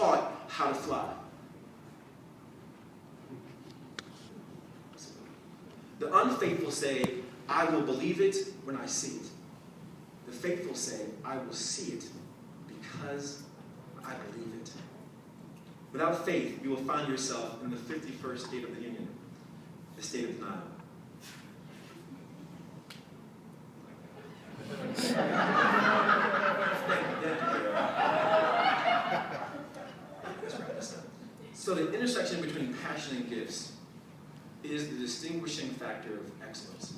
taught how to fly. The unfaithful say, I will believe it when I see it. The faithful say, I will see it because I believe it. Without faith, you will find yourself in the 51st state of the Union, the state of denial. So the intersection between passion and gifts is the distinguishing factor of excellence.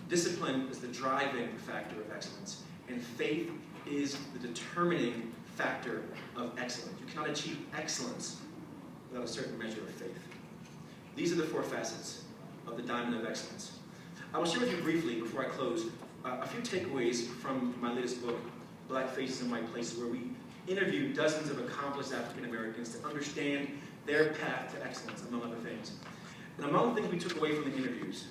Discipline is the driving factor of excellence, and faith is the determining factor of excellence. You cannot achieve excellence without a certain measure of faith. These are the four facets of the diamond of excellence. I will share with you briefly, before I close, a few takeaways from my latest book, Black Faces in White Places, where we interviewed dozens of accomplished African Americans to understand their path to excellence, among other things. And among the things we took away from the interviews,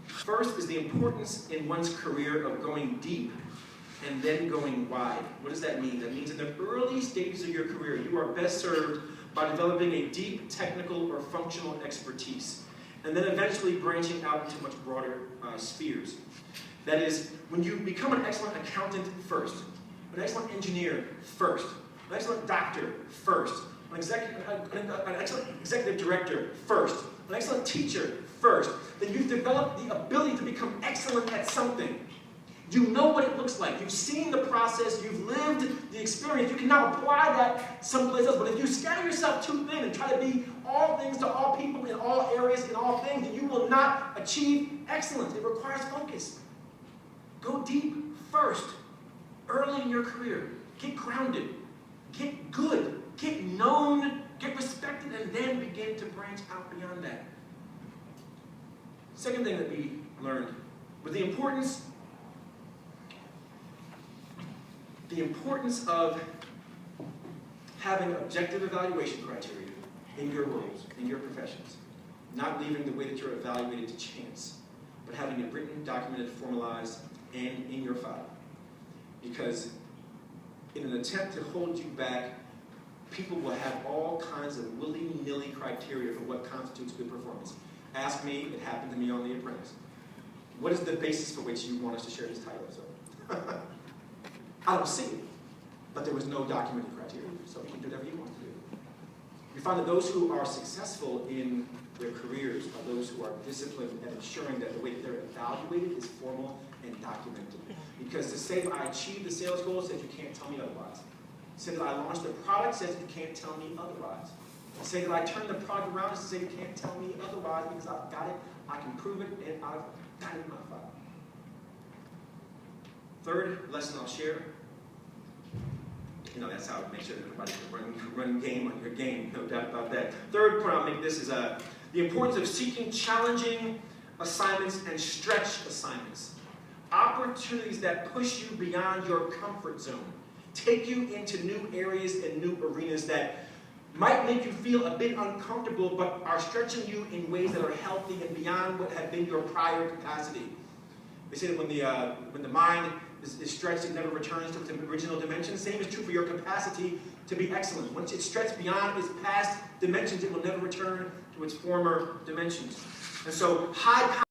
first is the importance in one's career of going deep and then going wide. What does that mean? That means in the early stages of your career, you are best served by developing a deep technical or functional expertise, and then eventually branching out into much broader spheres. That is, when you become an excellent accountant first, an excellent engineer first, an excellent doctor first, an excellent executive director first, an excellent teacher first, then you've developed the ability to become excellent at something. You know what it looks like. You've seen the process. You've lived the experience. You can now apply that someplace else. But if you scatter yourself too thin and try to be all things to all people in all areas, in all things, then you will not achieve excellence. It requires focus. Go deep first, early in your career. Get grounded. Get good. Get known. Get respected. And then begin to branch out beyond that. Second thing that we learned was the importance of having objective evaluation criteria in your roles, in your professions. Not leaving the way that you're evaluated to chance, but having it written, documented, formalized, and in your file. Because in an attempt to hold you back, people will have all kinds of willy-nilly criteria for what constitutes good performance. Ask me, it happened to me on The Apprentice. What is the basis for which you want us to share this title? So, I don't see it, but there was no documented criteria, so you can do whatever you want to do. You find that those who are successful in their careers are those who are disciplined at ensuring that the way that they're evaluated is formal and documented. Because to say that I achieved the sales goal says you can't tell me otherwise. To say that I launched a product says you can't tell me otherwise. To say that I turned the product around is to say you can't tell me otherwise because I've got it, I can prove it, and I've got it in my file. Third lesson I'll share, that's how I make sure that everybody can run game on your game, no doubt about that. Third point I'll make this is the importance of seeking challenging assignments and stretch assignments. Opportunities that push you beyond your comfort zone. Take you into new areas and new arenas that might make you feel a bit uncomfortable, but are stretching you in ways that are healthy and beyond what had been your prior capacity. They say that when the mind is stretched, it never returns to its original dimension. Same is true for your capacity to be excellent. Once it's stretched beyond its past dimensions, it will never return to its former dimensions. And so, high